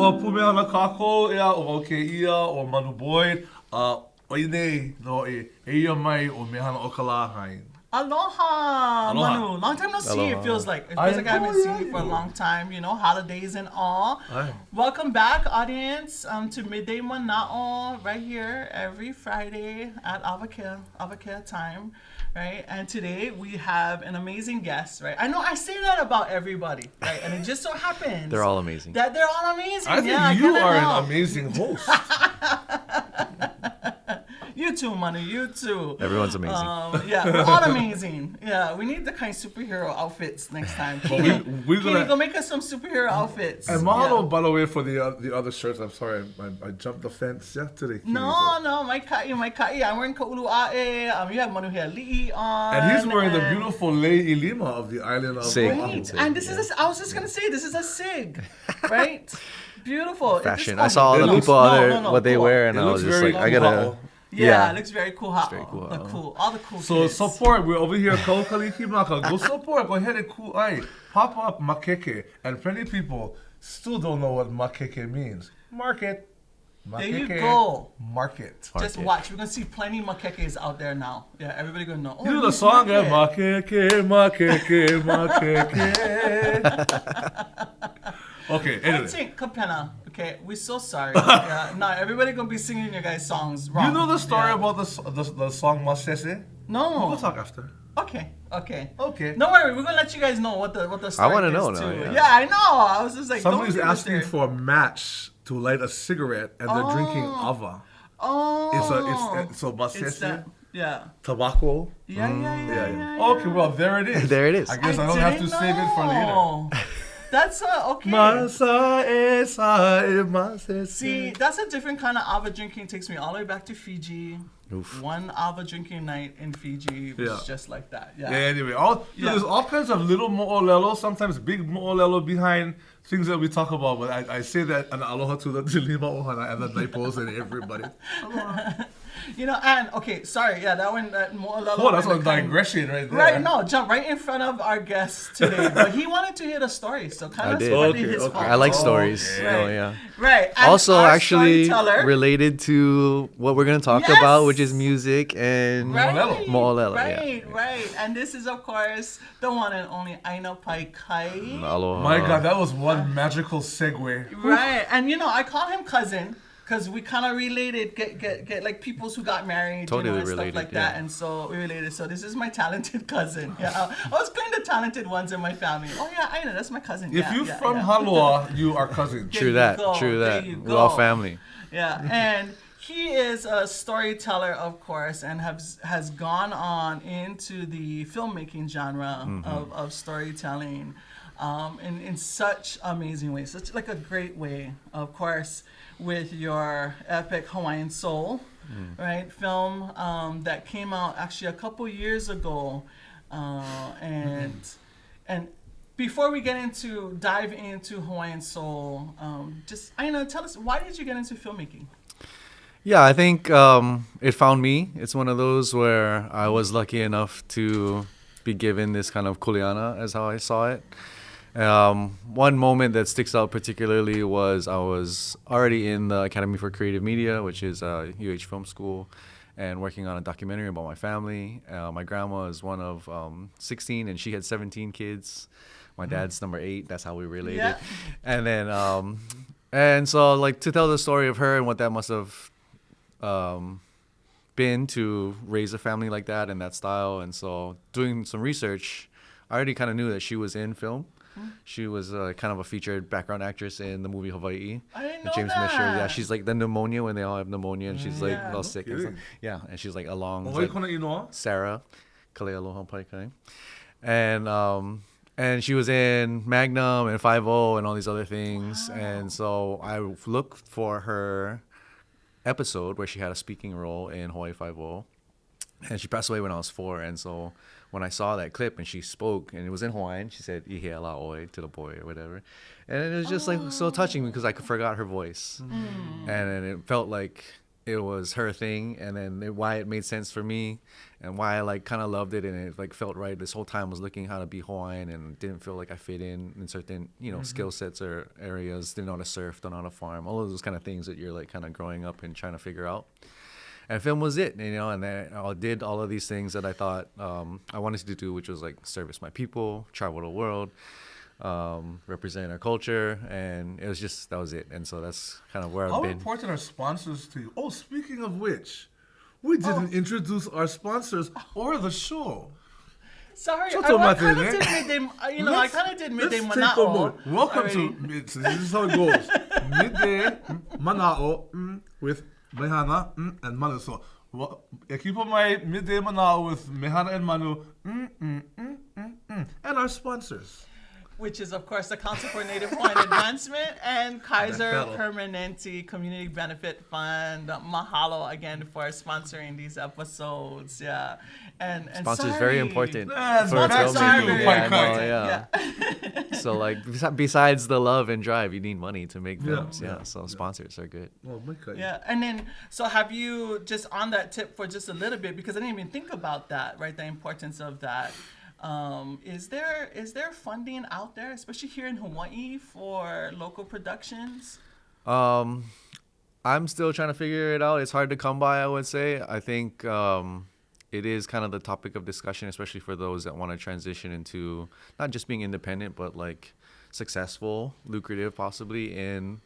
Aloha pumehana kako ea o ke ia o Manu Boyd. Oine no e ia mai o Mehana o Kalahai. Aloha, Manu. Long time no see. Aloha. It feels like I haven't seen you for a long time. You know, holidays and all. Aye. Welcome back, audience, to Midday Manaʻo right here every Friday at Avakea time, right? And today we have an amazing guest, right? I know I say that about everybody, right? And it just so happens They're all amazing. that they're all amazing. I think you are an amazing host. You too, Manu. You too. Everyone's amazing. Yeah, we're all amazing. Yeah, we need the kind of superhero outfits next time. we're Kini, go make us some superhero outfits. And mahalo, by the way, for the other shirts. I'm sorry, I jumped the fence yesterday. No, my kai. I'm wearing ka'ulua'e. You have Manu here, li'i on. And he's wearing the beautiful lei ilima of the island of Sig. Oahu. Right. And this is I was just gonna say, this is a sig, right? Beautiful. Fashion. I saw all the people what they wear, and It I was looks just very like, I gotta. Yeah, it looks very cool. very cool. All the cool. So kids. support, we're over here, Kaukalikimaka. Go support, go ahead and cool eye. Pop up makeke. And plenty of people still don't know what makeke means. Market. There you go. Market. Just watch. We're gonna see plenty of makekes out there now. Yeah, everybody gonna know. You know the song, makeke, makeke, makeke. Okay, anyway. Let's sing Kapena. Okay, we're so sorry. Yeah, no, everybody gonna be singing your guys' songs wrong. You know the story Yeah. about the song Masese? No. We'll talk after. Okay. Okay. Don't worry, we're gonna let you guys know what the story wanna is know too. now, Yeah, I know. I was just like, Somebody's don't asking for a match to light a cigarette, and they're drinking ava. Oh. It's so It's Masese, that. Yeah. tobacco. Yeah. Okay, well there it is. There it is. I guess I don't have to didn't save it for later. know. That's okay. Masese. See, that's a different kind of ava drinking. It takes me all the way back to Fiji. Oof. One ava drinking night in Fiji was Yeah. just like that. Yeah, Yeah. anyway, there's all kinds of little mo'olelo, sometimes big mo'olelo behind things that we talk about, but I say that an aloha to the Lima Ohana and the Naipos and everybody. You know, and okay, sorry, yeah, that one, that mo'olelo. Oh, that's a and the kind- digression right there. Right, no, jump right in front of our guest today. But he wanted to hear the story, so kind I of did. spread Okay, his okay. fault. I like stories. Okay. Oh, yeah. Right. And Also, our actually storyteller- related to what we're gonna talk Yes! about, which is music and Right, Mo'olelo, right, yeah. right. And this is, of course, the one and only Aina Paikai. Aloha. My God, that was one magical segue. Right, and you know, I call him cousin because we kind of related, get like peoples who got married, Totally you know, and related, stuff like yeah. that, and so we related. So this is my talented cousin. Yeah, I was playing the talented ones in my family. Oh yeah, Aina, that's my cousin. If yeah, you're yeah, from yeah. Haloa, you are cousins. There True you that. go, True there that. you We're all go. family. Yeah, and he is a storyteller, of course, and has gone on into the filmmaking genre of storytelling in such amazing ways, such like a great way, of course, with your epic Hawaiian Soul, right, film that came out actually a couple years ago, and before we dive into Hawaiian Soul, just Aina, tell us, why did you get into filmmaking? Yeah, I think it found me. It's one of those where I was lucky enough to be given this kind of kuleana, as how I saw it. One moment that sticks out particularly was I was already in the Academy for Creative Media, which is UH Film School, and working on a documentary about my family. My grandma is one of 16, and she had 17 kids. My dad's number 8. That's how we related. Yeah. And then, and so like to tell the story of her and what that must have been to raise a family like that in that style. And so doing some research, I already kind of knew that she was in film. She was kind of a featured background actress in the movie Hawaii. I didn't know James that. Misher. Yeah, she's like the pneumonia when they all have pneumonia, and she's like Yeah. all sick. And stuff. Yeah, and she's like along Ohoi like, kona inoa? Sarah, Kalea Aloha Paikai, and she was in Magnum and 5-0 and all these other things. And so I looked for her episode where she had a speaking role in Hawaii 5-0, and she passed away when I was 4. And so when I saw that clip and she spoke, and it was in Hawaiian, she said "Ihe ala oi" to the boy or whatever, and it was just like so touching because I forgot her voice, and it felt like it was her thing, and then why it made sense for me, and why I like kind of loved it, and it like felt right. This whole time was looking how to be Hawaiian, and didn't feel like I fit in certain skill sets or areas. Didn't know how to surf, don't know how to farm, all of those kind of things that you're like kind of growing up and trying to figure out. And film was it, and then I did all of these things that I thought I wanted to do, which was like service my people, travel the world, represent our culture, and it was just, that was it. And so that's kind of where I've How been. important are sponsors to you? Oh, speaking of which, we didn't introduce our sponsors or the show. Sorry, Choto I kind of mate. did Midday, I kind of did Midday Let's take a Manaʻo. moment. Welcome already. to, this is how it goes. Midday Manaʻo with Mehana and Manu. So, equipo mai Midday Manaʻo with Mehana and Manu. And our sponsors. Which is, of course, the Council for Native Hawaiian Advancement and Kaiser That fellow. Permanente Community Benefit Fund. Mahalo again for sponsoring these episodes. Yeah, and Sponsors sorry. very important That's for back to filmmaking. you, Yeah, Paikai. yeah. So like besides the love and drive, you need money to make Yeah, films. yeah, So sponsors are good. Oh, my God. Yeah, and then so have you, just on that tip for just a little bit, because I didn't even think about that, right? The importance of that. Is there funding out there, especially here in Hawaii, for local productions? I'm still trying to figure it out. It's hard to come by, I would say. I think it is kind of the topic of discussion, especially for those that want to transition into not just being independent, but like successful, lucrative, possibly in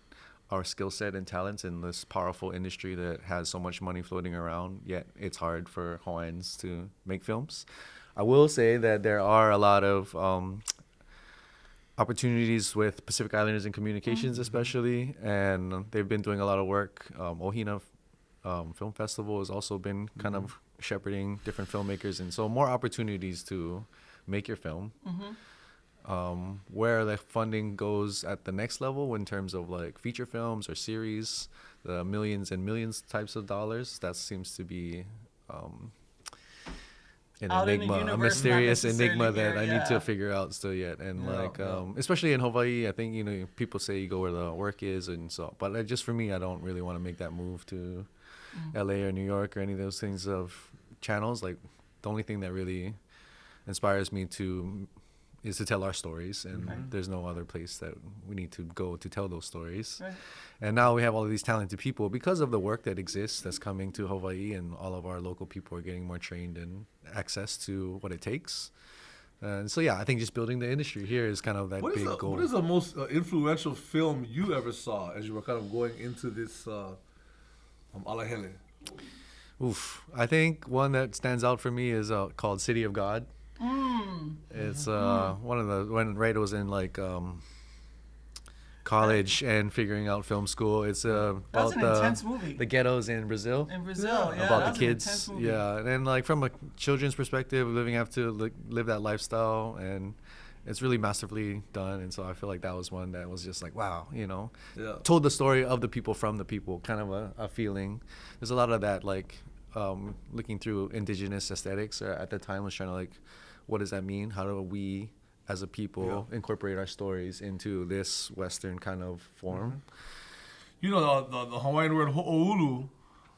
our skill set and talents in this powerful industry that has so much money floating around. Yet it's hard for Hawaiians to make films. I will say that there are a lot of opportunities with Pacific Islanders and communications, especially, and they've been doing a lot of work. Ohina Film Festival has also been kind of shepherding different filmmakers, and so more opportunities to make your film. Where the funding goes at the next level in terms of like feature films or series, the millions and millions types of dollars, that seems to be an Out in the enigma, a universe, not mysterious necessarily enigma that here, I need to yeah. figure out still yet. And Yeah. especially in Hawaii, I think, people say you go where the work is. And so, but just for me, I don't really want to make that move to LA or New York or any of those things of channels. Like the only thing that really inspires me is to tell our stories, and there's no other place that we need to go to tell those stories. Right. And now we have all of these talented people because of the work that exists that's coming to Hawaii, and all of our local people are getting more trained and access to what it takes. And so, yeah, I think just building the industry here is kind of that big goal. What is the most influential film you ever saw as you were kind of going into this Alahele? Oof. I think one that stands out for me is called City of God. It's one of the, when Ray was in like college and figuring out film school. It's about an intense movie. the ghettos in Brazil. In Brazil, yeah, About that's the an kids, intense movie. yeah, and like from a children's perspective, have to live that lifestyle, and it's really masterfully done. And so I feel like that was one that was just like, wow, Yeah. told the story of the people from the people, kind of a feeling. There's a lot of that, like looking through indigenous aesthetics, or at the time was trying to like, what does that mean? How do we as a people incorporate our stories into this Western kind of form? The Hawaiian word ho'oulu,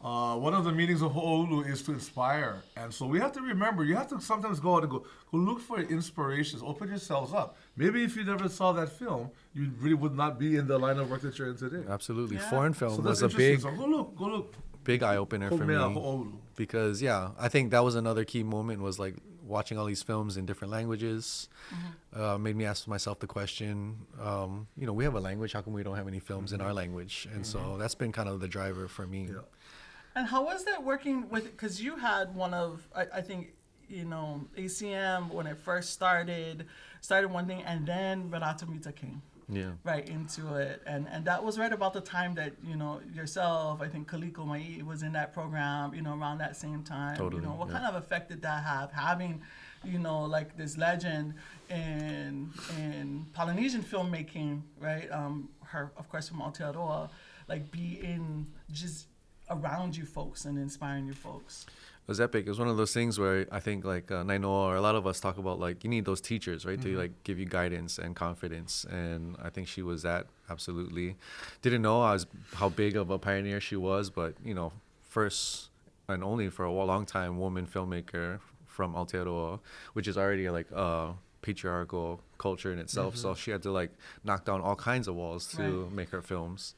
one of the meanings of ho'oulu is to inspire. And so we have to remember, you have to sometimes go out and go look for inspirations, open yourselves up. Maybe if you never saw that film, you really would not be in the line of work that you're in today. Absolutely. Yeah. Foreign So film that's was a interesting. big, So go look. big eye-opener for me. Ho'oulu. Because I think that was another key moment, was like watching all these films in different languages. Made me ask myself the question, we have a language, how come we don't have any films in our language? And so that's been kind of the driver for me. Yeah. And how was that working with, because you had one of, I think, ACM, when it first started one thing, and then Renato Mita came right into it. And that was right about the time that, yourself, I think Kaliko Mai was in that program, around that same time. Totally, What kind of effect did that have, having, like this legend in Polynesian filmmaking, right? Her, of course, from Aotearoa, like be in just around you folks and inspiring you folks. It was epic. It was one of those things where I think like Nainoa, or a lot of us talk about, like, you need those teachers, right, to like give you guidance and confidence. And I think she was that, absolutely. Didn't know how big of a pioneer she was, but first and only for a long time woman filmmaker from Aotearoa, which is already like a patriarchal culture in itself. So she had to like knock down all kinds of walls to make her films,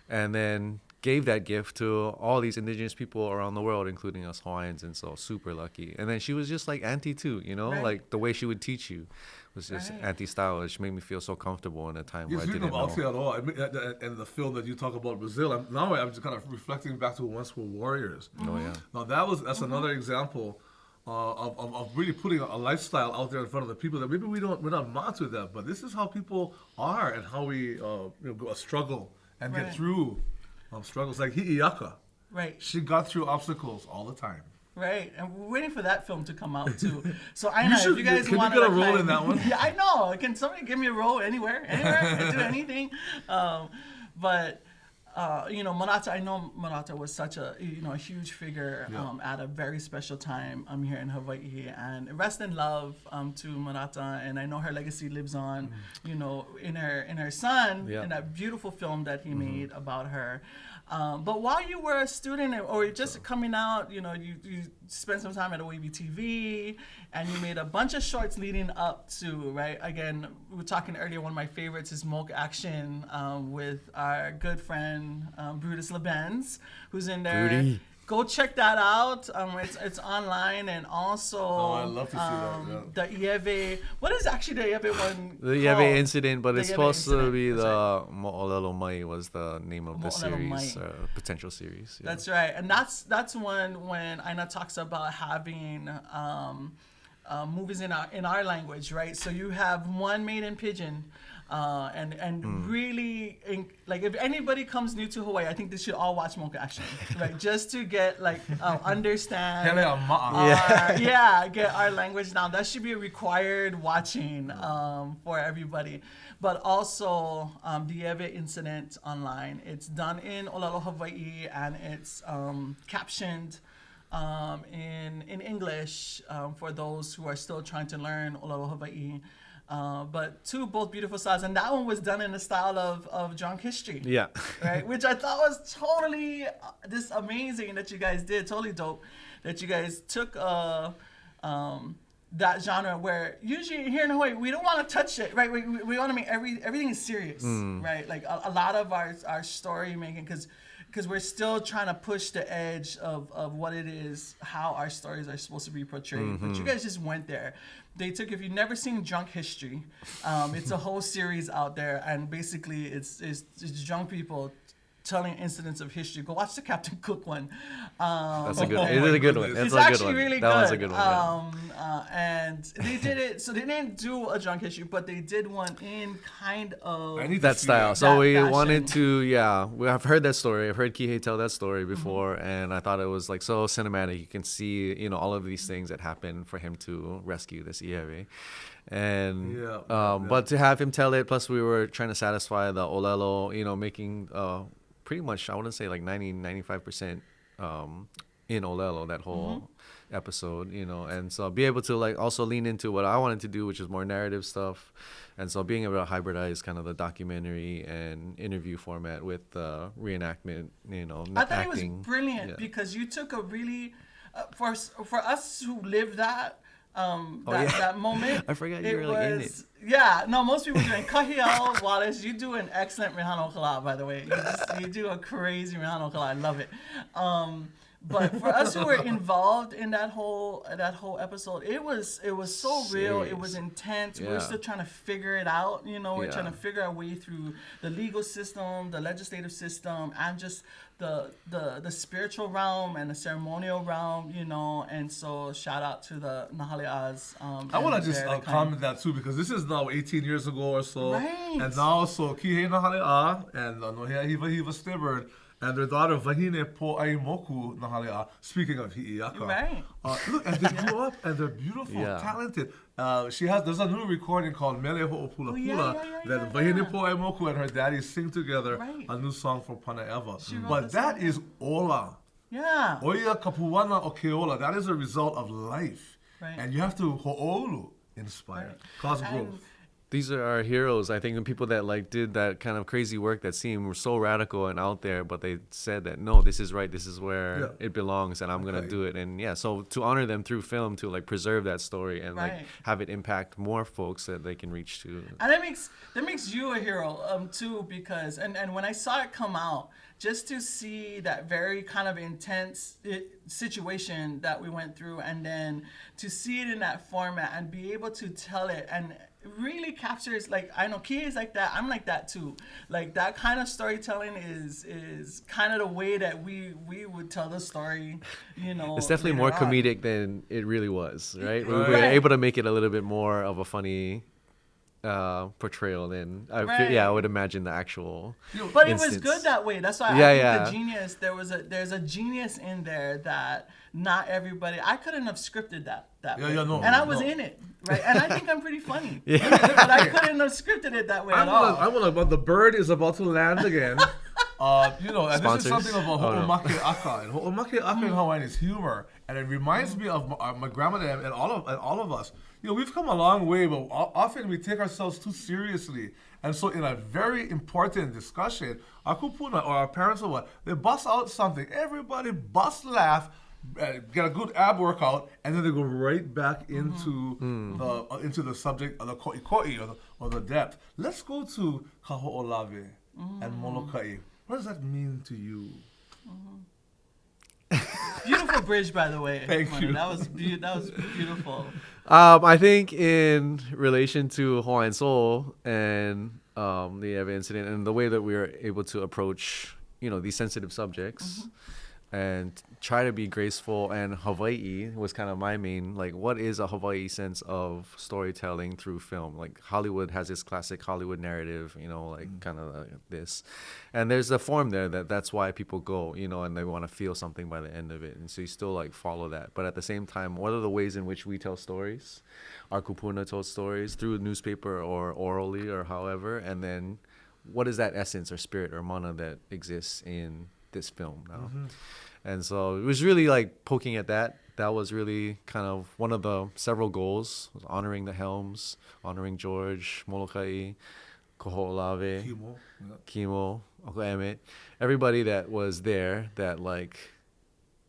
and then gave that gift to all these indigenous people around the world, including us Hawaiians, and so super lucky. And then she was just like auntie too, you know, like the way she would teach you was just auntie style, which made me feel so comfortable in a time where I didn't know. Aotearoa, and the film that you talk about Brazil, I'm just kind of reflecting back to once were warriors. Oh yeah. Now that's another example of really putting a lifestyle out there in front of the people that maybe we're not mod to that, but this is how people are and how we struggle and get through struggles like Hi'iaka. Right. She got through obstacles all the time. Right, and we're waiting for that film to come out too. So Aina, if you guys want to get a role in that one? Yeah, I know. Can somebody give me a role anywhere? I do anything. But Manata, I know Manata was such a a huge figure at a very special time here in Hawaii, and rest in love to Manata, and I know her legacy lives on, in her son, in that beautiful film that he made about her. But while you were a student or just coming out, you spent some time at OEB TV, and you made a bunch of shorts leading up to, right? Again, we were talking earlier, one of my favorites is Moke Action with our good friend Brutus Lebenz, who's in there. Rudy. Go check that out. It's online, and also I love to see that. The Ieve. What is actually the Ieve one? The Ieve incident, but it's supposed to be the Mo'olelo Mai was the name of the series, potential series. Yeah. That's right, and that's when Aina talks about having movies in our language, right? So you have one made in Pidgin. Really, like, if anybody comes new to Hawaii, I think they should all watch Moke Action, right? Just to get understand, get our language down. That should be a required watching for everybody. But also the Ieve incident online. It's done in Olelo, Hawaii, and it's captioned in English for those who are still trying to learn Olelo, Hawaii. But both beautiful styles, and that one was done in the style of drunk history. Yeah. Right, which I thought was totally this amazing that you guys did, totally dope that you guys took that genre where usually here in Hawaii we don't want to touch it, right? We want to make everything is serious, right? Like a lot of our story making, because we're still trying to push the edge of what it is, how our stories are supposed to be portrayed. But you guys just went there. They took, if you've never seen Drunk History, it's a whole series out there, and basically it's drunk people telling incidents of history. Go watch the Captain Cook one. That's a good one. It is a good one. It's actually really good. That one's a good one. And they did it, so they didn't do a drunk history, but they did one in kind of that style. So we wanted to, I've heard that story. I've heard Kihei tell that story before, and I thought it was like so cinematic. You can see, all of these things that happened for him to rescue this Ieve. And but to have him tell it, plus we were trying to satisfy the Olelo, making pretty much, I wouldn't say like 95% in Olelo, that whole episode, and so be able to like also lean into what I wanted to do, which is more narrative stuff. And so being able to hybridize kind of the documentary and interview format with reenactment, I thought it was brilliant because you took a really, for us who lived that, that moment. I forgot you were like in it. Yeah, no, most people doing Kahiel Wallace. You do an excellent Mehana Kala, by the way. You do a crazy Mehana Kala. I love it. But for us who were involved in that whole episode, it was so real. It was intense. We were still trying to figure it out. We're trying to figure our way through the legal system, the legislative system, and just the spiritual realm and the ceremonial realm. And so shout out to the Nahale'as. I want to just comment that too, because this is now 18 years ago or so, and now so Kihei Nahale'a and Nohea Hiva Stibbard and their daughter Vahine Po'aimoku Nahale'a, speaking of Hi'iaka. Right. Look, and they grew up and they're beautiful, talented. There's a new recording called Mele Ho'opulapula that Vahine Po'aimoku and her daddy sing together a new song for Panaeva. But that is Ola. Yeah. Oia Kapuana o Keola. That is a result of life. Right. And you have to Ho'olu inspire, cause growth. these are our heroes. I think the people that like did that kind of crazy work that seemed were so radical and out there, but they said that no, this is right, this is where it belongs, and I'm gonna do it. And yeah, so to honor them through film, to like preserve that story and like have it impact more folks that they can reach to. And that makes you a hero too, because and when I saw it come out, just to see that very kind of intense situation that we went through, and then to see it in that format and be able to tell it, and it really captures, like, I know Kia is like that, I'm like that too. Like, that kind of storytelling is kind of the way that we would tell the story, you know. It's definitely more comedic than it really was, right? We were able to make it a little bit more of a funny portrayal than I would imagine the actual but instance. It was good that way. That's why I think the genius, there's a genius in there that not everybody, I couldn't have scripted that way. And I was in it, right? And I think I'm pretty funny. But I couldn't have scripted it that way at all. But the bird is about to land again. You know, and this is something about ho'omake aka. And ho'omake aka in Hawaiian is humor. And it reminds me of my grandmother and all of us. You know, we've come a long way, but often we take ourselves too seriously. And so in a very important discussion, our kupuna or our parents or what, they bust out something. Everybody bust laugh, get a good ab workout, and then they go right back into the subject of the ko'i or the depth. Let's go to kaho'olawe and molokai. What does that mean to you? Beautiful bridge, by the way. Thank you. That was beautiful. I think in relation to Hawaiian Soul and the Eva incident and the way that we were able to approach, you know, these sensitive subjects and try to be graceful, and Hawaii was kind of my main, like, what is a Hawaii sense of storytelling through film? Like, Hollywood has this classic Hollywood narrative, you know, like kind of this. And there's a form there that's why people go, you know, and they want to feel something by the end of it. And so you still like follow that. But at the same time, what are the ways in which we tell stories? Our kupuna told stories through newspaper or orally or however. And then what is that essence or spirit or mana that exists in this film now? And so it was really like poking at that. That was really kind of one of the several goals, was honoring the helms, honoring George, Molokai, Koho'olawe, Kimo, Uncle Emmett, everybody that was there that like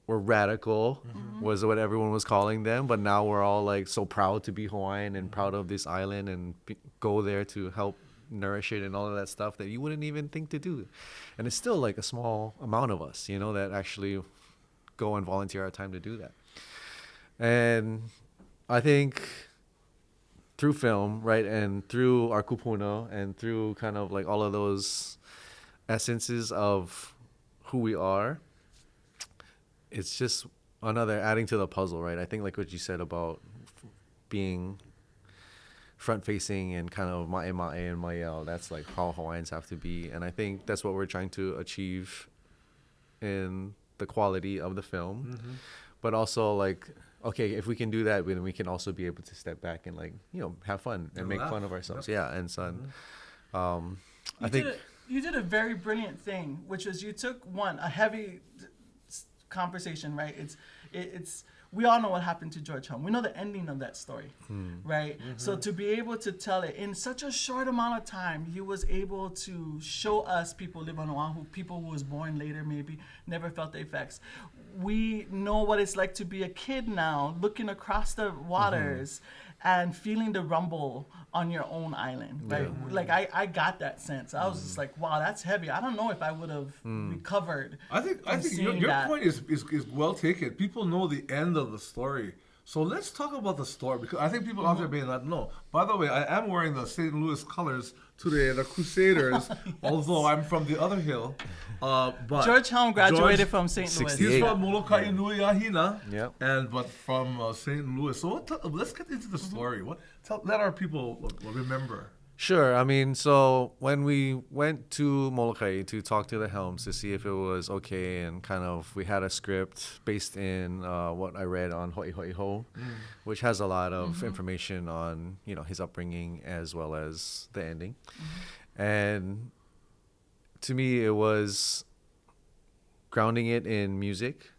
were radical was what everyone was calling them. But now we're all like so proud to be Hawaiian and proud of this island and go there to help nourish it and all of that stuff that you wouldn't even think to do. And it's still like a small amount of us, you know, that actually go and volunteer our time to do that. And I think through film, right, and through our kupuna and through kind of like all of those essences of who we are, it's just another adding to the puzzle, right? I think like what you said about being front-facing and kind of ma'e and ma'el, that's like how Hawaiians have to be. And I think that's what we're trying to achieve in the quality of the film. But also like, okay, if we can do that, then we can also be able to step back and like, you know, have fun and make fun of ourselves. Yeah, and so I think you did a very brilliant thing, which was you took a heavy conversation, right? It's we all know what happened to George Helm. We know the ending of that story, right? So to be able to tell it in such a short amount of time, he was able to show us, people live on Oahu, people who was born later maybe, never felt the effects. We know what it's like to be a kid now, looking across the waters and feeling the rumble on your own island, right? Like I got that sense. I was just like, wow, that's heavy. I don't know if I would have recovered. I think your point is well taken. People know the end of the story. So let's talk about the story, because I think people out there may not know. By the way, I am wearing the St. Louis colors today, the Crusaders, although I'm from the other hill. But George Helm graduated from St. Louis. He's from Molokai Nui Ahina, Yep. but from St. Louis. So let's get into the story. Let our people remember. Sure. I mean, so when we went to Molokai to talk to the Helms to see if it was okay, and kind of we had a script based in what I read on Hoi Hoi Ho, which has a lot of information on, you know, his upbringing as well as the ending. And to me, it was grounding it in music,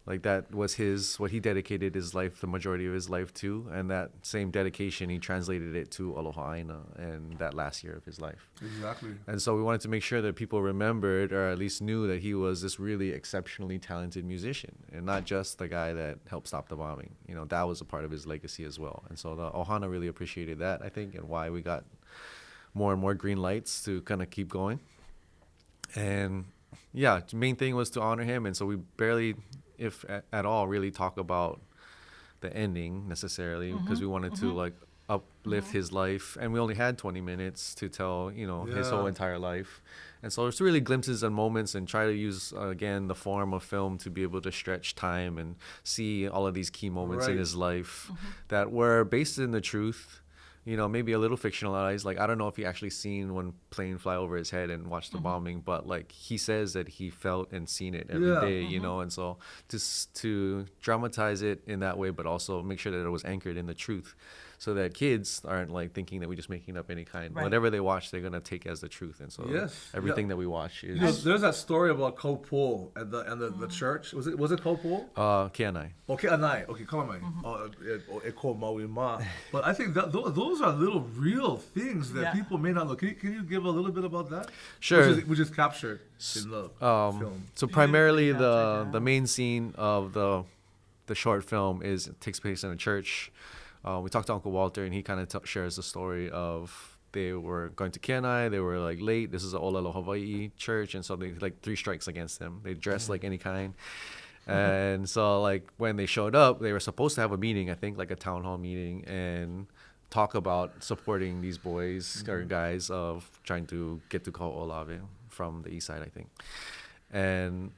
Like that was what he dedicated his life, the majority of his life to, and that same dedication he translated it to Aloha Aina and that last year of his life. Exactly. And so we wanted to make sure that people remembered, or at least knew, that he was this really exceptionally talented musician, and not just the guy that helped stop the bombing. You know, that was a part of his legacy as well. And so the Ohana really appreciated that, I think, and why we got more and more green lights to kind of keep going. And yeah, the main thing was to honor him, and so we barely, if at all, really talk about the ending necessarily, because we wanted to like uplift his life, and we only had 20 minutes to tell, you know, his whole entire life. And so it's really glimpses and moments, and try to use again the form of film to be able to stretch time and see all of these key moments in his life that were based in the truth. You know, maybe a little fictionalized. Like, I don't know if he actually seen one plane fly over his head and watched the bombing, but like he says that he felt and seen it every day, you know. And so just to dramatize it in that way, but also make sure that it was anchored in the truth, so that kids aren't like thinking that we're just making up any kind. Right. Whatever they watch, they're gonna take as the truth. And so everything that we watch is. You know, there's that story about Kaupo and the church. Was it Kaupo? Keanai. Okay, Anai. Okay, come on. Eko Maui Ma. But I think that those are little real things that people may not know. Can you give a little bit about that? Sure. Which is captured in the film. So primarily the main scene of the short film takes place in a church. We talked to Uncle Walter, and he kind of shares the story of they were going to Kenai. They were like late. This is an Olelo Hawaii church, and so they like 3 strikes against them. They dressed like any kind, and so like when they showed up, they were supposed to have a meeting. I think like a town hall meeting, and talk about supporting these boys or guys of trying to get to Kaho'olawe from the east side, I think, and.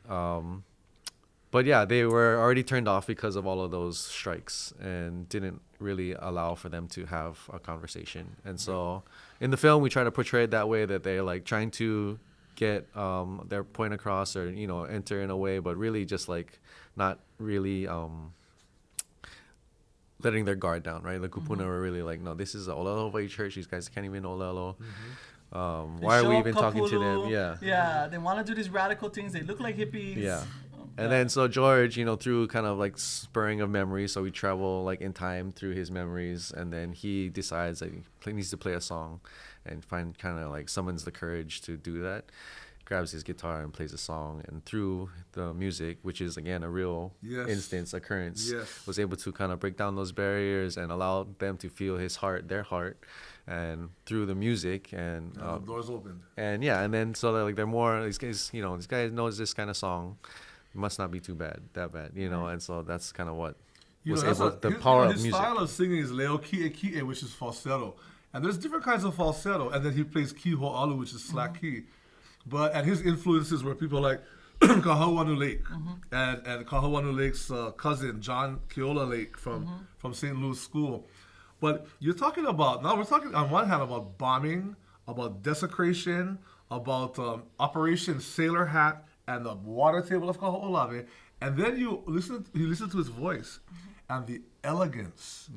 But yeah, they were already turned off because of all of those strikes, and didn't really allow for them to have a conversation. And so in the film, we try to portray it that way, that they're like trying to get their point across, or, you know, enter in a way, but really just like not really letting their guard down, right? The kupuna were really like, no, this is a Olelo Hawaii church. These guys can't even Olelo. Why are we even talking to them? Yeah, they want to do these radical things. They look like hippies. Yeah. And then so George, you know, through kind of like spurring of memories, so we travel like in time through his memories, and then he decides that he needs to play a song, and summons the courage to do that, grabs his guitar and plays a song, and through the music, which is again a real occurrence, was able to kind of break down those barriers and allow them to feel their heart, and through the music, and the doors opened. And and then so they're more, these guys, you know, this guy knows this kind of song. Must not be that bad, you know. And so that's kind of what was able, the power of music. His style of singing is leo ki'e, which is falsetto, and there's different kinds of falsetto, and then he plays ki ho'alu, which is slack key. And his influences were people like Kahawanu Lake, and Kahawanu Lake's cousin John Keola Lake from St. Louis School. But we're talking on one hand about bombing, about desecration, about Operation Sailor Hat, and the water table of Kaho'olawe, and then you listen to his voice, and the elegance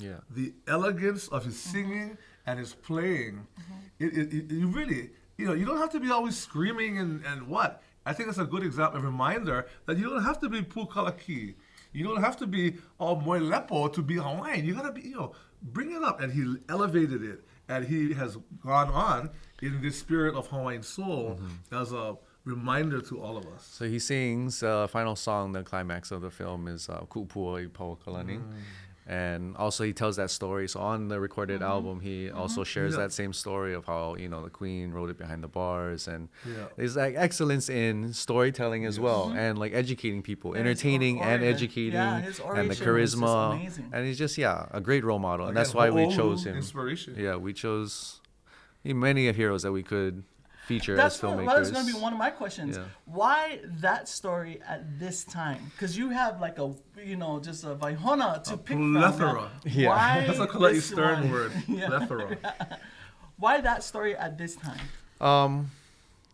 of his singing and his playing. You really, you know, you don't have to be always screaming and what. I think that's a good example, a reminder that you don't have to be pukalaki. You don't have to be all moilepo to be Hawaiian. You gotta be, you know, bring it up. And he elevated it, and he has gone on in this spirit of Hawaiian Soul as a reminder to all of us. So he sings final song. The climax of the film is Ku'upu'oi Paukalani. And also he tells that story. So on the recorded album, he also shares that same story of how, you know, the Queen wrote it behind the bars. And there's like excellence in storytelling as well, and like educating people, entertaining and educating, and the charisma. And he's just a great role model. And that's why we chose him. Inspiration. Yeah, we chose many heroes that we could feature as filmmakers. That was going to be one of my questions. Why that story at this time? Because you have like a, you know, just a vaihona to pick plethora. From. Why that's a Kalai Stern word. Plethora. Why that story at this time?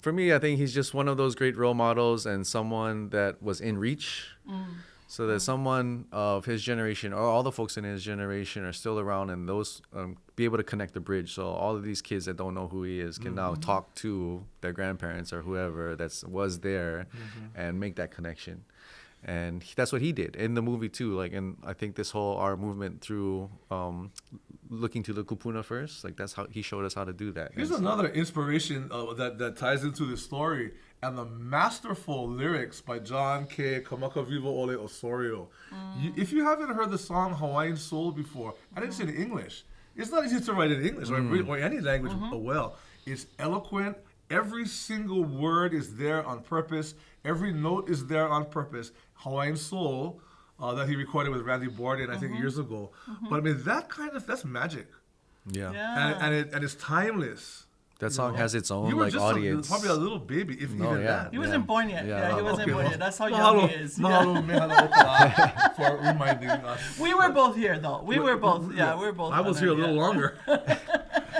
For me, I think he's just one of those great role models, and someone that was in reach. So that someone of his generation, or all the folks in his generation, are still around, and those be able to connect the bridge. So all of these kids that don't know who he is can now talk to their grandparents or whoever was there, and make that connection. And that's what he did in the movie too. Like, and I think this whole art movement through looking to the kupuna first, like that's how he showed us how to do that. Here's another inspiration that ties into the story and the masterful lyrics by John K. Kamakaviva Ole Osorio. If you haven't heard the song Hawaiian Soul before, I didn't say it in English. It's not easy to write in English or any language well. It's eloquent. Every single word is there on purpose. Every note is there on purpose. Hawaiian Soul, that he recorded with Randy Borden, I think years ago. But I mean, that's magic. Yeah. And it's timeless. That song has its own You were like just audience. probably a little baby, if even that. He wasn't born yet. Yeah. He wasn't Okay, born well, yet. That's how young he is. Manu Mehana Okala for reminding us. We were both here, though. We were both. Yeah, we were both. I was here a little longer.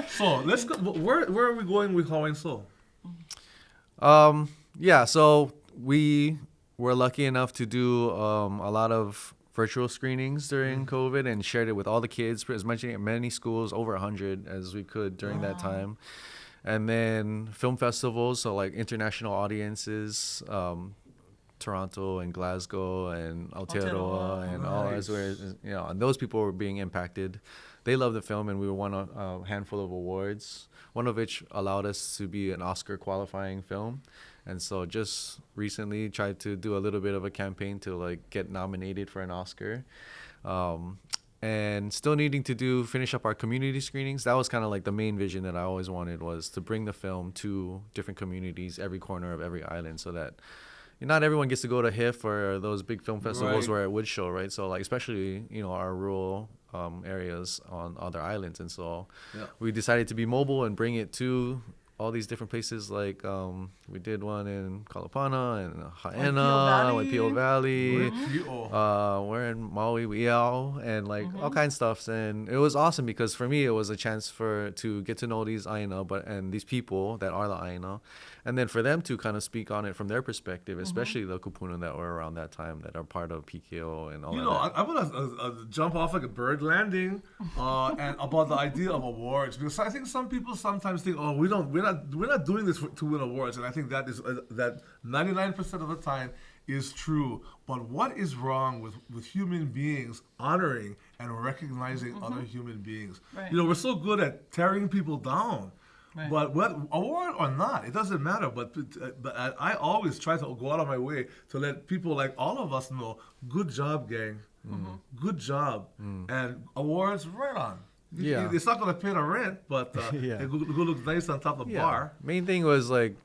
So let's go. Where are we going with Hawaiian Soul? Yeah, so we were lucky enough to do a lot of virtual screenings during COVID and shared it with all the kids, as many schools, over 100 as we could during that time. And then film festivals, so like international audiences, Toronto and Glasgow and Aotearoa and all that's where, and those people were being impacted. They loved the film, and we won a handful of awards, one of which allowed us to be an Oscar qualifying film. And so just recently tried to do a little bit of a campaign to like get nominated for an Oscar. And still needing to finish up our community screenings. That was kind of like the main vision that I always wanted, was to bring the film to different communities, every corner of every island, so that not everyone gets to go to HIF or those big film festivals where it would show, right? So like, especially, our rural areas on other islands. And so we decided to be mobile and bring it to all these different places. Like we did one in Kalapana and ʻāina, Waipio Valley. We're in Maui, Iao, and like all kinds of stuff. And it was awesome because for me, it was a chance to get to know these ʻāina, and these people that are the ʻāina, and then for them to kind of speak on it from their perspective, especially the kupuna that were around that time that are part of PKO and all that. I want to jump off like a bird landing and about the idea of awards, because I think some people sometimes think, we're not doing this to win awards, and I think that is that 99% of the time is true. But what is wrong with human beings honoring and recognizing other human beings? Right. We're so good at tearing people down. Right. But whether award or not, it doesn't matter. But I always try to go out of my way to let people like all of us know, good job, gang. Good job. And awards, right on. Yeah. It's not going to pay the rent, but it will look nice on top of the bar. Main thing was like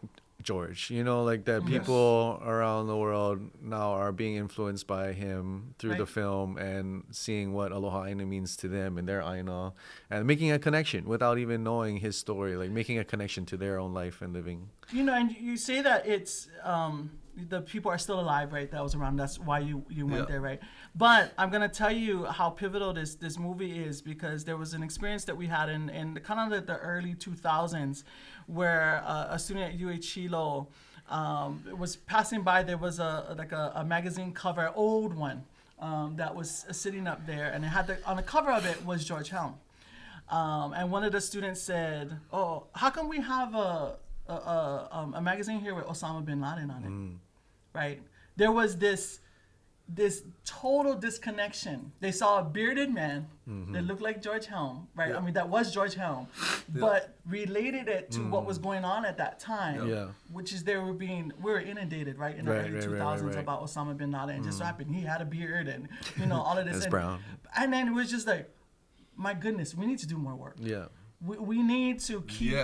George, like that people around the world now are being influenced by him through the film and seeing what Aloha Aina means to them and their Aina, and making a connection without even knowing his story, like making a connection to their own life and living. And you say that it's the people are still alive, right? That was around. That's why you went there, right? But I'm gonna tell you how pivotal this movie is, because there was an experience that we had in kind of the early 2000s, where a student at UH Hilo was passing by. There was a magazine cover, old one, that was sitting up there, and it had on the cover of it was George Helm, and one of the students said, "Oh, how come we have a magazine here with Osama bin Laden on it?" Right? There was this total disconnection. They saw a bearded man that looked like George Helm, right? I mean, that was George Helm, but related it to what was going on at that time, which is we were inundated, right, in the early 2000s about Osama bin Laden. And just so happened he had a beard and, all of this. It's brown. And then it was just like, my goodness, we need to do more work. Yeah. We need to keep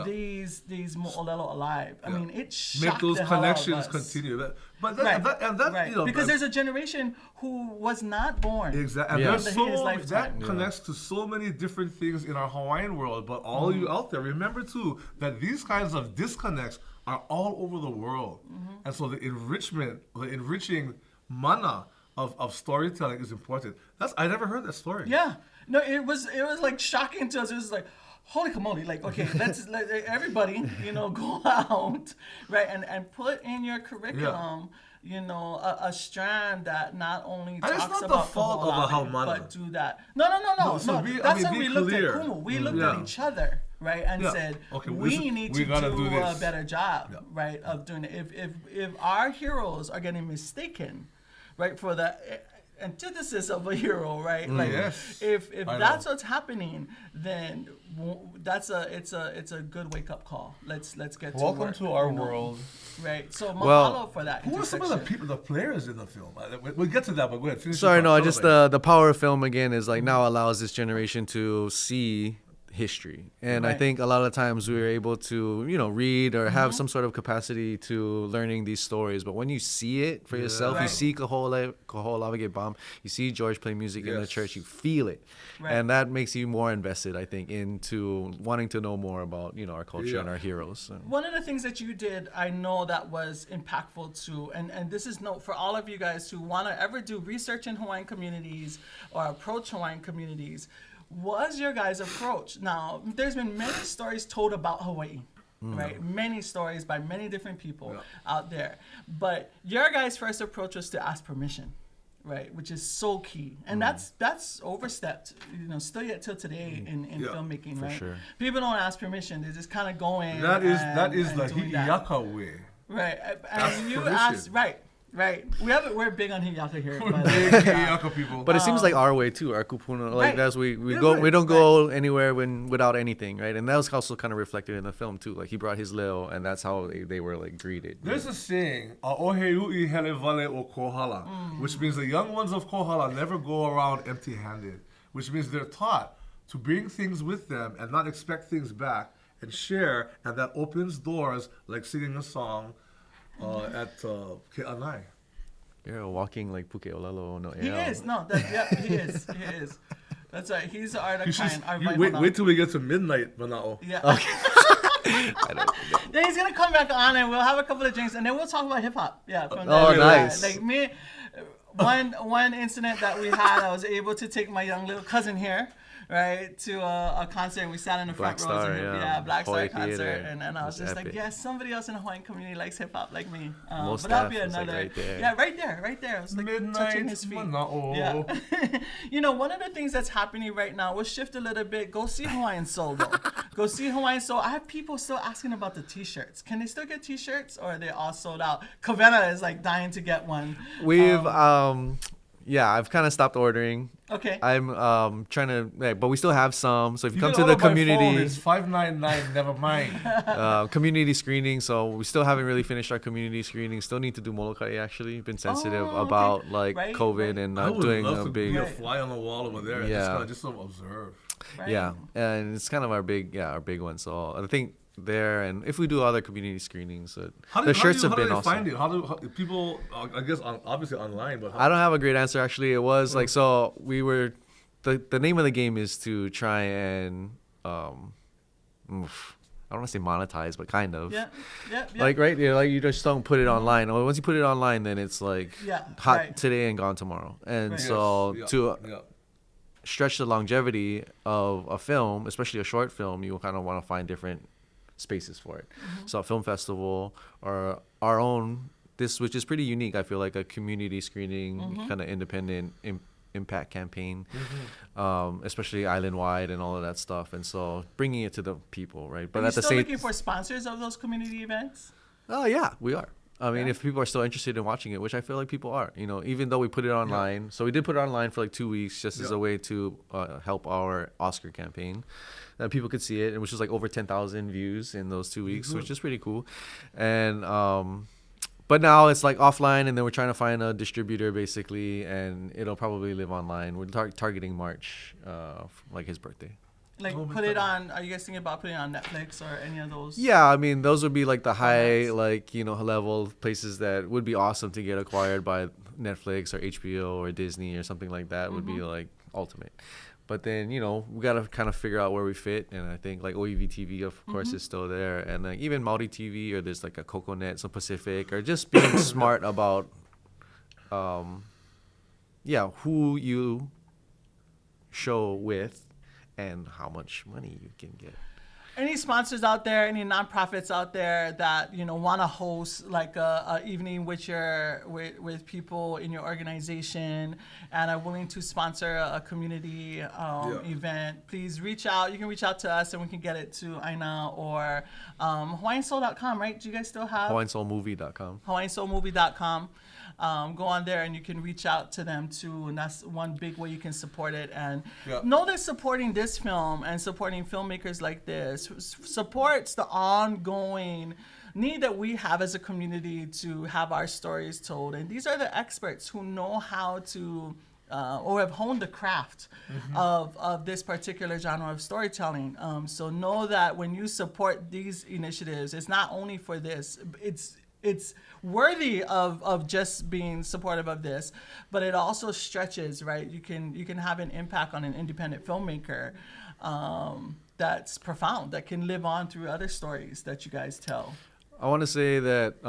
these mo'olelo alive. I mean, it shocked make those the hell connections out of us. continue. But because there's a generation who was not born. Exactly. And And that connects to so many different things in our Hawaiian world. But all you out there, remember too that these kinds of disconnects are all over the world. And so the enriching mana of storytelling is important. I never heard that story. Yeah. No, it was like shocking to us. It was like, holy kamoli, like, okay, let's let everybody, go out, right, and put in your curriculum, a strand that not only talks it's not about the fault of the Haumana, but do that. No. That's when we looked at Kumu. We looked at each other, right, and said, we need to do a better job, right, of doing it. If our heroes are getting mistaken right? For the antithesis of a hero, right? Like Yes. if I that's know. what's happening, then it's a good wake up call. Let's get to Welcome work, to our you know? world. Right. So mahalo Well, for that. Who are some of the intersection. people, the players in the film? We'll get to that, but go ahead. Finish Sorry, your no, thought. just Tell us, the power of film again is like now allows this generation to see history. And I Right. think a lot of times we are able to, read or have some sort of capacity to learning these stories. But when you see it for yourself, you Right. see Kaho'olawe Bomb, you see George play music in the Yes. church, you feel it. Right. And that makes you more invested, I think, into wanting to know more about, our culture and Yeah. our heroes. So. One of the things that you did, I know that was impactful too, and this is note for all of you guys who want to ever do research in Hawaiian communities or approach Hawaiian communities, was your guys' approach. Now, there's been many stories told about Hawaii, right? Many stories by many different people out there. But your guys' first approach was to ask permission, right? Which is so key. And that's overstepped, still yet till today in Yeah, filmmaking, for right? sure. People don't ask permission. They just kind of go in. That is and the doing that. Hi'iaka way. Right. Ask And you permission. ask, right. We're big on Hi'iaka here. We're but, big Hi'iaka people. But it seems like our way too, our kupuna. Like Right. that's we Yeah, go right, we don't go anywhere without anything, right? And that was also kind of reflected in the film too. Like he brought his leo, and that's how they were like greeted. There's a saying, "A'oheu'i hele vale o kohala," which means the young ones of kohala never go around empty-handed, which means they're taught to bring things with them and not expect things back and share, and that opens doors like singing a song at Ke'anai. You're a walking like Puke Olelo no He Eo. is. No, he is. He is. That's right. He's the art You of should, kind. Our you Bible wait till we get to midnight, Manaʻo. Yeah. I don't know. Then he's gonna come back on and we'll have a couple of drinks and then we'll talk about hip hop. Yeah. From Oh, there. nice. Like me, one incident that we had, I was able to take my young little cousin here, right, to a concert. And we sat in the Black front rows. Star, and, yeah. Black Star Hawaii concert. Theater. And I was It was just like, epic. yes, somebody else in the Hawaiian community likes hip hop like me. Most but that'll be staff was, like, another. right there. Yeah, right there. I was like touching Midnight his feet. Manaʻo. Yeah. One of the things that's happening right now, we'll shift a little bit. Go see Hawaiian Soul, though. Go see Hawaiian Soul. I have people still asking about the t-shirts. Can they still get t-shirts or are they all sold out? Kavena is like dying to get one. We've I've kind of stopped ordering. Okay. I'm trying to, but we still have some. So if you, You come can to the order by phone, community it's 599. Never mind. community screening, so we still haven't really finished our community screening. Still need to do Molokai actually. Been sensitive okay. about like Right, COVID right. and I not would doing love a to big. be a fly on the wall over there. Yeah. Just to observe. Right. Yeah, and it's kind of our big one. So I think there, and if we do other community screenings, the shirts have been how do they awesome. find it? How do people? I guess obviously online, but I don't have a great answer actually. It was like so we were the name of the game is to try and I don't want to say monetize, but kind of. Yeah. Like right, like you just don't put it online. Or once you put it online, then it's like Yeah, hot right. today and gone tomorrow. And Right. so Yes, to yeah. stretch the longevity of a film, especially a short film, you kind of want to find different spaces for it. So a film festival or our own, which is pretty unique. I feel like a community screening, kind of independent impact campaign, especially island wide and all of that stuff. And so bringing it to the people, right? But Are you at the still same, looking for sponsors of those community events? oh yeah, we are. I mean, Yeah. if people are still interested in watching it, which I feel like people are, even though we put it online. So we did put it online for like 2 weeks just as Yeah. a way to help our Oscar campaign. That people could see it, and which was like over 10,000 views in those 2 weeks, which is pretty cool. And but now it's like offline, and then we're trying to find a distributor basically, and it'll probably live online. We're targeting March, like his birthday. Like Oh my put it God. on, are you guys thinking about putting it on Netflix or any of those? Yeah, I mean, those would be like the high, Formats. like, level places that would be awesome to get acquired by Netflix or HBO or Disney or something like that would be like ultimate. But then, we got to kind of figure out where we fit. And I think like OEV TV, of course, is still there. And like even Maori TV, or there's like a CocoNet, some Pacific, or just being smart about, who you show with and how much money you can get. Any sponsors out there, any nonprofits out there that want to host like a evening with people in your organization and are willing to sponsor a community event, please reach out. You can reach out to us and we can get it to Aina or HawaiianSoul.com, right? Do you guys still have HawaiianSoulMovie.com. HawaiianSoulMovie.com. Go on there and you can reach out to them too, and that's one big way you can support it. And know that supporting this film and supporting filmmakers like this supports the ongoing need that we have as a community to have our stories told. And these are the experts who know how to or have honed the craft of this particular genre of storytelling. So know that when you support these initiatives, it's not only for this, it's worthy of just being supportive of this, but it also stretches, right? You can have an impact on an independent filmmaker that's profound, that can live on through other stories that you guys tell. I want to say that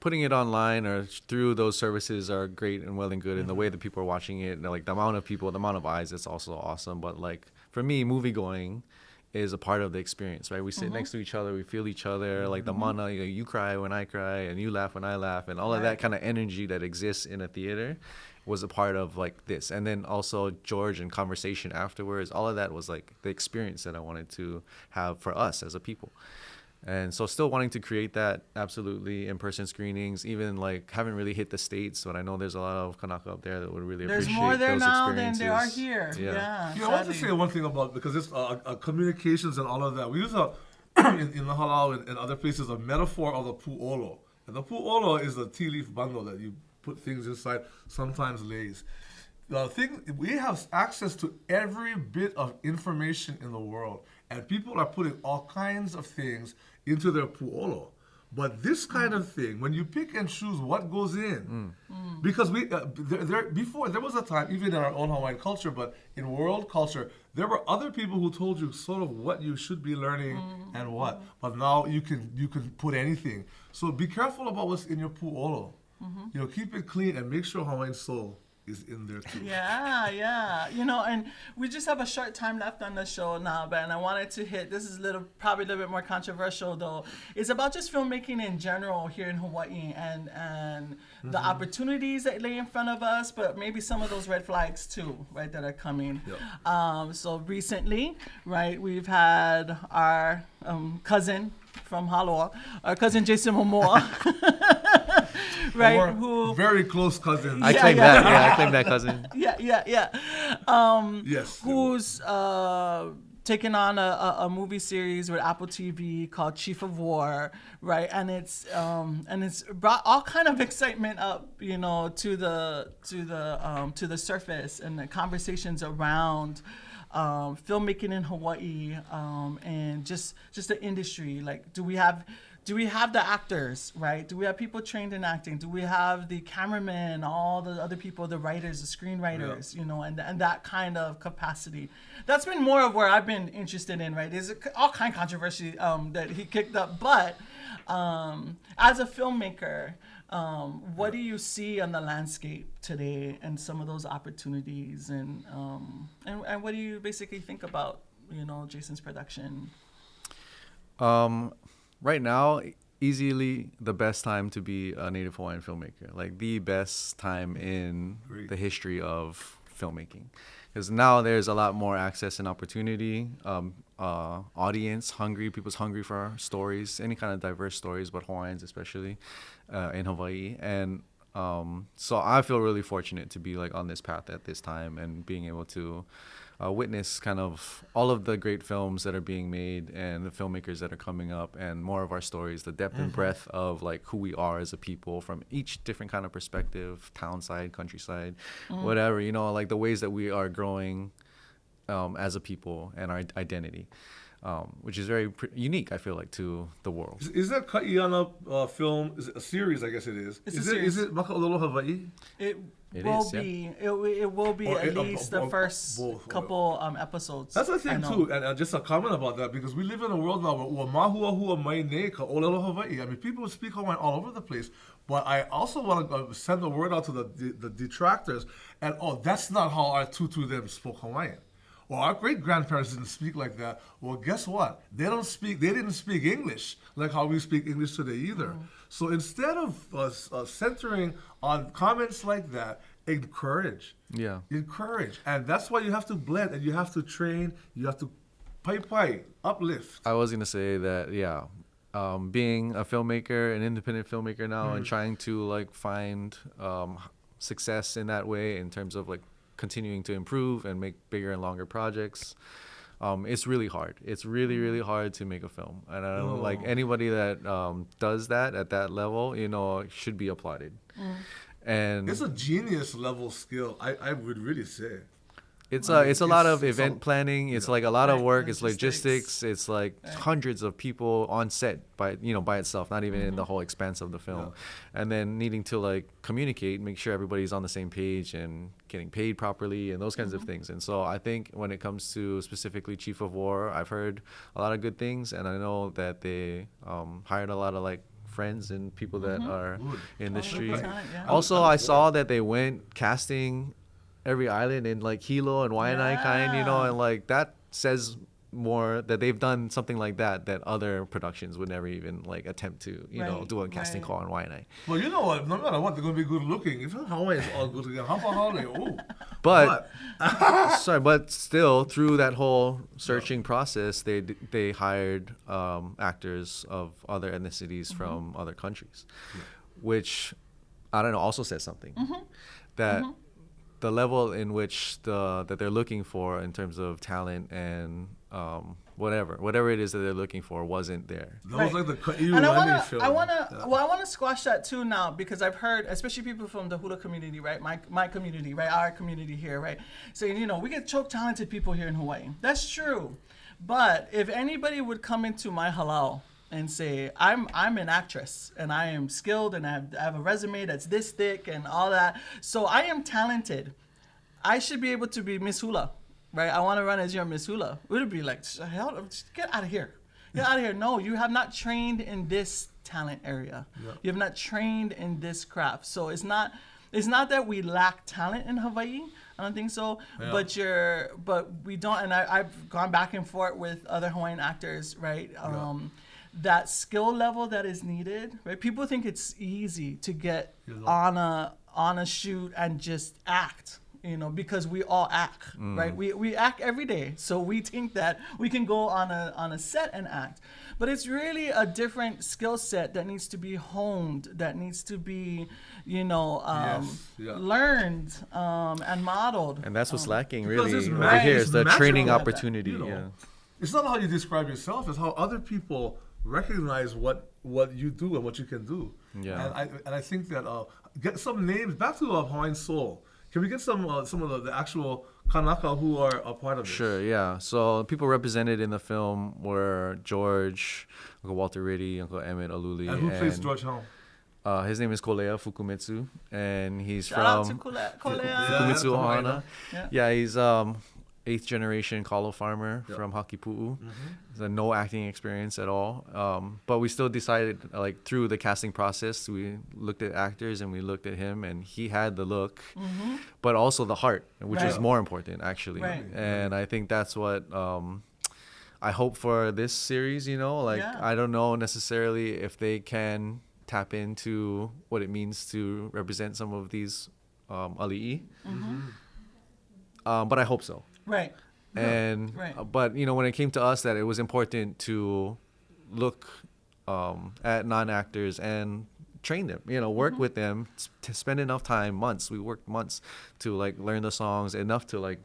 putting it online or through those services are great and well and good, and the way that people are watching it, like the amount of people, the amount of eyes, it's also awesome. But like for me, movie going is a part of the experience, right? We sit next to each other, we feel each other, like the mana, you cry when I cry, and you laugh when I laugh, and all of that kind of energy that exists in a theater was a part of like this. And then also George and conversation afterwards, all of that was like the experience that I wanted to have for us as a people. And so still wanting to create that, absolutely, in-person screenings, even like haven't really hit the States, but I know there's a lot of Kanaka up there that would really appreciate those experiences. There's more there now than there are here. Yeah, I want to say one thing about, because it's communications and all of that. We use in the halau and other places a metaphor of the pu'olo. And the pu'olo is the tea leaf bundle that you put things inside, sometimes lays. The thing, we have access to every bit of information in the world, and people are putting all kinds of things into their pu'olo. But this kind of thing, when you pick and choose what goes in, because we before there was a time, even in our own Hawaiian culture, but in world culture, there were other people who told you sort of what you should be learning and what. But now you can put anything. So be careful about what's in your pu'olo. Keep it clean and make sure Hawaiian Soul is in there too. Yeah. And we just have a short time left on the show now, but I wanted to hit, this is probably a little bit more controversial though. It's about just filmmaking in general here in Hawaii and the opportunities that lay in front of us, but maybe some of those red flags too, right, that are coming. So recently, right, we've had our cousin from Haloa, our cousin Jason Momoa. Right, who very close cousins. I claim that. Yeah, I claim that cousin. Yeah. Yes. Who's taken on a movie series with Apple TV called Chief of War, right? And it's brought all kind of excitement up, to the surface, and the conversations around filmmaking in Hawaii, and just the industry. Like, do we have the actors, right? Do we have people trained in acting? Do we have the cameramen, all the other people, the writers, the screenwriters, and that kind of capacity? That's been more of where I've been interested in, right? There's all kind of controversy that he kicked up. But as a filmmaker, what do you see on the landscape today and some of those opportunities? And what do you basically think about, Jason's production? Right now, easily the best time to be a Native Hawaiian filmmaker, like the best time in the history of filmmaking. Because now there's a lot more access and opportunity, audience hungry, people's hungry for our stories, any kind of diverse stories, but Hawaiians especially in Hawaii. And so I feel really fortunate to be like on this path at this time and being able to witness kind of all of the great films that are being made and the filmmakers that are coming up, and more of our stories, the depth and breadth of like who we are as a people from each different kind of perspective, town side, countryside, whatever, like the ways that we are growing as a people and our identity, which is very unique, I feel like, to the world. Is that Ka'iana film, is it a series, I guess it is? It's a series. Is it Maka'olelo Hawaii? It will be Or at least the first couple episodes. That's the thing too, and just a comment about that, because we live in a world now where mahuahua mai nei ka'olelo Hawaii. I mean, people speak Hawaiian all over the place, but I also want to send a word out to the detractors, and that's not how our tutu them spoke Hawaiian. well, our great grandparents didn't speak like that. Well, guess what? They didn't speak English like how we speak English today either. So instead of centering on comments like that, encourage. Yeah. Encourage. And that's why you have to blend and you have to train, you have to paikai, uplift. I was gonna say that, yeah. Being a filmmaker, an independent filmmaker now, and trying to like find success in that way in terms of like continuing to improve and make bigger and longer projects. It's really hard. It's really, really hard to make a film. And I don't like anybody that does that at that level, you know, should be applauded. And It's a genius level skill, I would really say. it's Like, a lot of it's event a- planning. It's like a lot of Right, work. It's logistics. logistics. It's like hundreds of people on set by itself, not even in the whole expanse of the film. And then needing to like communicate, make sure everybody's on the same page and getting paid properly and those kinds of things. And so I think when it comes to specifically Chief of War, I've heard a lot of good things, and I know that they hired a lot of like friends and people that are in the street. talent, yeah. Also, I saw that they went casting every island in like Hilo and Waianae kind, and like that says more that they've done something like that other productions would never even like attempt to, Right, do a casting right. call in Waianae. Well, you know what? No matter what, they're going to be good looking. If Hawaiians all good together, how about Hawaiian? Oh. But but still, through that whole searching process, they hired actors of other ethnicities from other countries, which I don't know also says something that the level in which that they're looking for in terms of talent and whatever it is that they're looking for wasn't there. That was like the Ka'iu And Lani film. I wanna squash that too now, because I've heard, especially people from the hula community, right? My community, right? Our community here, right? Saying, we get choke talented people here in Hawaii. That's true. But if anybody would come into my halal and say, I'm an actress and I am skilled and I have a resume that's this thick and all that, so I am talented, I should be able to be Miss Hula. Right, I want to run as your Miss Hula. It would be like, hell, just get out of here. Get out of here. No, you have not trained in this talent area. Yeah. You have not trained in this craft. So it's not that we lack talent in Hawaii. I don't think so. Yeah. But we don't. And I've gone back and forth with other Hawaiian actors, right? That skill level that is needed, right? People think it's easy to get on a shoot and just act. Because we all act, right? We act every day, so we think that we can go on a set and act, but it's really a different skill set that needs to be honed, that needs to be, learned and modeled. And that's what's lacking Because really it's over magic- here it's is the magical training like that, opportunity. Yeah. It's not how you describe yourself; it's how other people recognize what you do and what you can do. Yeah. And I think that get some names back to Hawaiian Soul. Can we get some of the actual Kanaka who are a part of this? Sure, yeah. So people represented in the film were George, Uncle Walter Riddy, Uncle Emmett Aluli. And who plays George Helm? His name is Kolea Fukumitsu, and he's Shout out to from Kolea. Fukumitsu from Ohana. Yeah. Yeah, he's 8th generation kalo farmer from Hakipu'u. So no acting experience at all. But we still decided, like through the casting process, we looked at actors and we looked at him, and he had the look, but also the heart, which is Right. more important actually. Right. And I think that's what I hope for this series. Yeah. I don't know necessarily if they can tap into what it means to represent some of these ali'i. But I hope so. Right. And Right. But when it came to us, that it was important to look at non-actors and train them, work with them, to spend enough time, months. We worked months to like learn the songs enough to like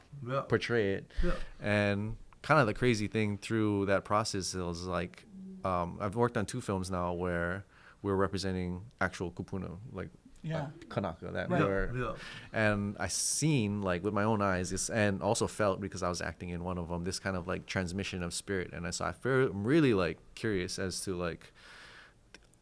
portray it. Yeah. And kind of the crazy thing through that process is like I've worked on 2 films now where we're representing actual kupuna, like Yeah. Kanaka that Right. were, Yeah. and I seen like with my own eyes and also felt, because I was acting in one of them, this kind of like transmission of spirit. And I'm really like curious as to like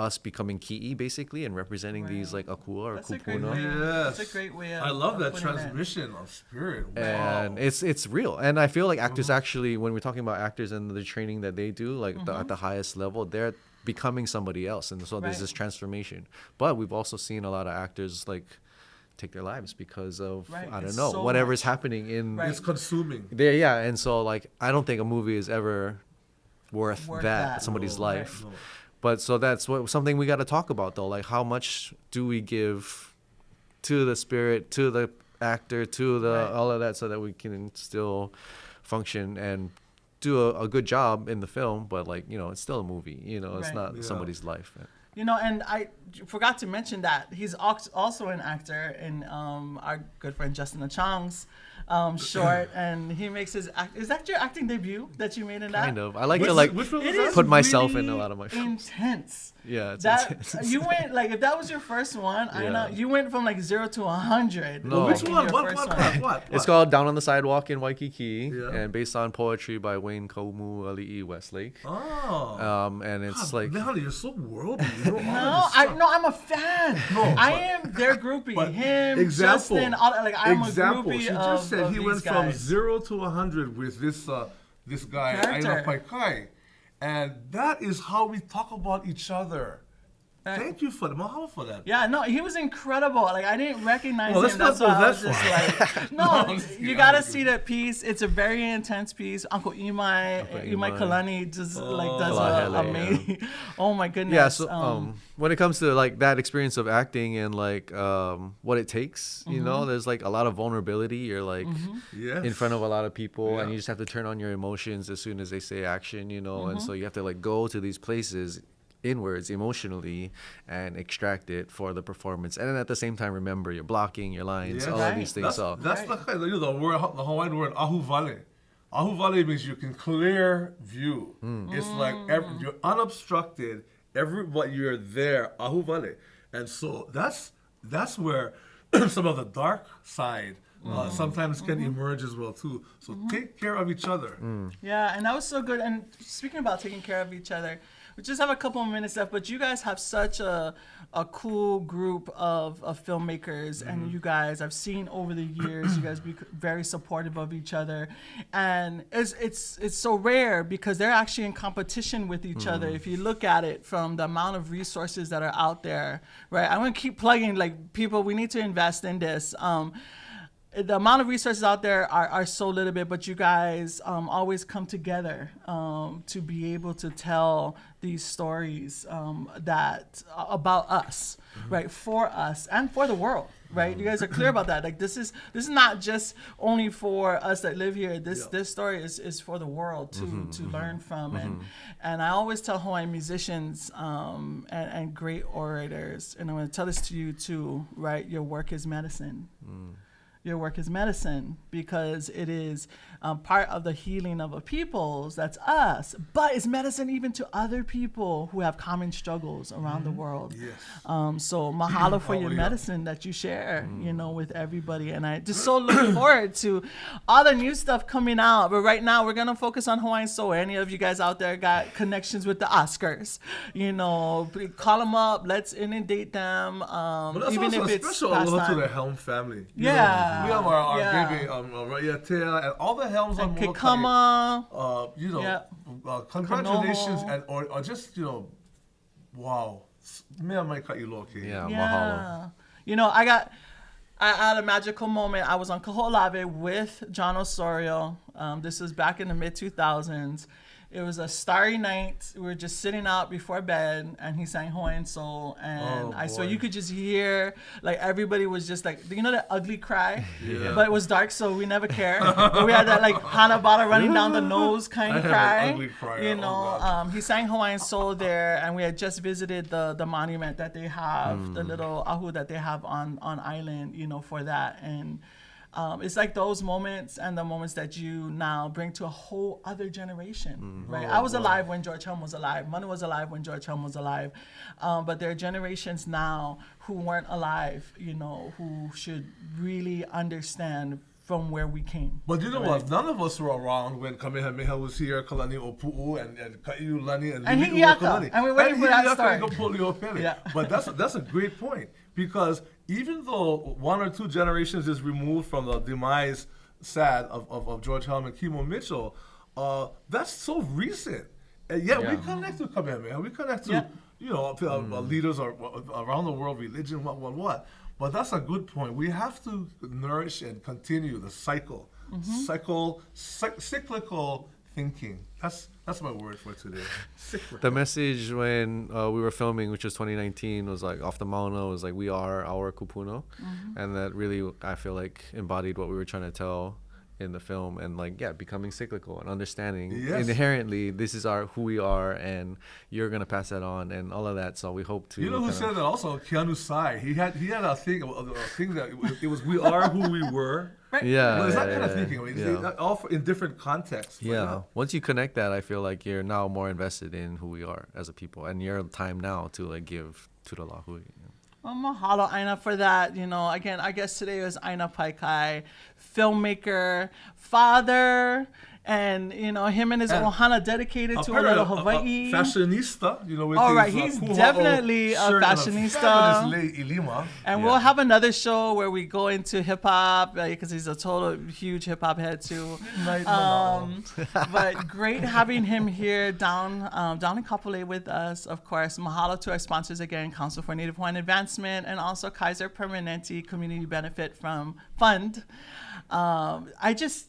us becoming ki'i basically and representing these like akua or That's a great kupuna. way. Yes. That's a great way. I love of that putting it. transmission of spirit. Wow. And it's real, and I feel like actors actually, when we're talking about actors and the training that they do, like at the highest level, they're becoming somebody else, and so there's Right. this transformation. But we've also seen a lot of actors like take their lives because of Right, I don't it's know so whatever's much. happening in Right. It's consuming. there. Yeah, and so like I don't think a movie is ever worth Worth that that. somebody's No, life. no. But so that's something we got to talk about though. Like how much do we give to the spirit, to the actor, to the Right. all of that, so that we can still function and do a good job in the film. But like it's still a movie. It's Right. not Yeah. somebody's life. And I forgot to mention that he's also an actor in our good friend Justin Achang's short, and he makes is that your acting debut that you made in that? Kind of. I like Which- to like which one was It that? is put myself really in a lot of my films. intense. Yeah, it's That intense. you went like if that was your first one, I Yeah. know you went from like 0 to 100. No. Which in one? your What? first What? one. What? It's called Down on the Sidewalk in Waikiki, Yeah. and based on poetry by Wayne Kaumu Ali'i Westlake. Oh. And it's God, like Mehana, you're so worldly. You know all No, this stuff. I'm a fan. No, I but- am their groupie. but Him, example, Justin, I'm example. a groupie She of, just said of he these went from guys. 0 to 100 with this guy Aina Character. Paikai, and that is how we talk about each other. Right. Thank you for that. Mahalo for that. Yeah, no, he was incredible. Like I didn't recognize Well, him. let's That's not why go I was that just like, no, I'm just kidding, you I'm gotta just see that piece. It's a very intense piece. Uncle Imai Imai. Kalani just like does Kalahele, a amazing. Oh my goodness. yeah. So when it comes to like that experience of acting and like what it takes, there's like a lot of vulnerability. You're like Yes. in front of a lot of people, Yeah. and you just have to turn on your emotions as soon as they say action, and so you have to like go to these places inwards emotionally and extract it for the performance, and then at the same time remember your blocking, your lines, Yes. all Right. of these things. That's, So that's the word, the Hawaiian word ahuvale. Ahuvale means you can clear view. It's like you're unobstructed. But you're there. Ahuvale, and so that's where some of the dark side sometimes can emerge as well too. So take care of each other. Yeah, and that was so good. And speaking about taking care of each other, we just have a couple of minutes left, but you guys have such a cool group of filmmakers, and you guys I've seen over the years, you guys be very supportive of each other, and it's so rare because they're actually in competition with each other. If you look at it from the amount of resources that are out there, right? I'm gonna keep plugging like people. We need to invest in this. The amount of resources out there are so little bit, but you guys always come together to be able to tell these stories that about us, right? For us and for the world, right? You guys are clear about that. Like this is not just only for us that live here. This story is for the world to learn from. And I always tell Hawaiian musicians and great orators, and I'm going to tell this to you too, right? Your work is medicine. Your work is medicine because it is part of the healing of a peoples. That's us. But it's medicine even to other people who have common struggles around the world. Yes. So mahalo for your yeah. medicine that you share, with everybody. And I just so look forward to all the new stuff coming out. But right now we're going to focus on Hawaiian Soul. Any of you guys out there got connections with the Oscars, call them up. Let's inundate them. But that's Even also if a it's special past aloha to time. the Helm family. Yeah. We have our Yeah. baby, Raya Tea, and all the Helms on And Molokai. Kekama. Yeah. Congratulations, and or just wow. Mea mai ka iloke. yeah, mahalo. Yeah. I had a magical moment. I was on Kaho'olawe with John Osorio. This was back in the mid-2000s. It was a starry night. We were just sitting out before bed, and he sang Hawaiian Soul. And I swear boy. you could just hear, like, everybody was just like, that ugly cry? Yeah. But it was dark, so we never cared. But we had that, like, Hanabata running down the nose kind of I have cry. an ugly cry. Oh, God. He sang Hawaiian Soul there, and we had just visited the monument that they have, the little ahu that they have on island, for that. And it's like those moments and the moments that you now bring to a whole other generation, right? I was alive when George Helm was alive. Manu was alive when George Helm was alive. But there are generations now who weren't alive, who should really understand from where we came. But you know what? None of us were around when Kamehameha was here, Kalani Opu'u, and Ka'iu Lani, and And Lili'u Hi'iaka. Kalani. And we're waiting for that Hi'iaka story. and Kapoli'opele. Yeah. But that's a great point, because even though one or two generations is removed from the demise, sad, of George Helm and Kimo Mitchell, that's so recent. And yet we connect to Kamehameha. We connect to, leaders around the world, religion, what. But that's a good point. We have to nourish and continue the cycle, cyclical thinking. That's my word for today. Cyclical. The message when we were filming, which was 2019, was like off the mauna, was like we are our kupuno, and that really I feel like embodied what we were trying to tell in the film, and like becoming cyclical and understanding inherently this is who we are, and you're gonna pass that on and all of that. So we hope to. You know who said that also? Keanu Sai. He had a thing that it was we are who we were. Right. Yeah, It's that kind of thinking. I mean, all in different contexts. Yeah. Once you connect that, I feel like you're now more invested in who we are as a people, and your time now to like give to the lahui. Well, mahalo, Aina, for that. You know, again, I guess today was Aina Paikai, filmmaker, father, and, you know, him and his ohana dedicated to a little Hawaii. Fashionista, you know. With All right, his, he's definitely a fashionista. And we'll have another show where we go into hip hop because he's a total huge hip hop head too. But great having him here down in Kapolei with us. Of course, mahalo to our sponsors again, Council for Native Hawaiian Advancement, and also Kaiser Permanente Community Benefit Fund. I just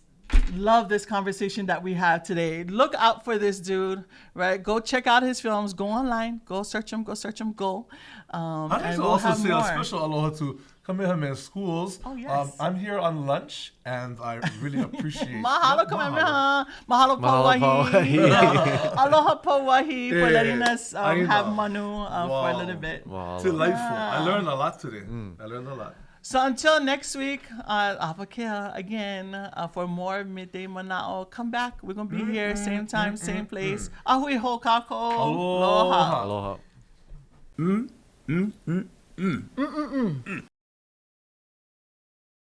love this conversation that we have today. Look out for this dude, right? Go check out his films. Go online. Go search him. Go. I'd also say a special aloha to Kamehameha Schools. Oh, yes. I'm here on lunch, and I really appreciate Mahalo Kamehameha. Mahalo Pauahi. Aloha Pauahi for letting us have Manu for a little bit. Wow. Delightful. I learned a lot today. I learned a lot. So until next week, Apakea again for more Midday Manaʻo. Come back. We're going to be here, same time, same place. Ahui ho kako. Aloha. Aloha.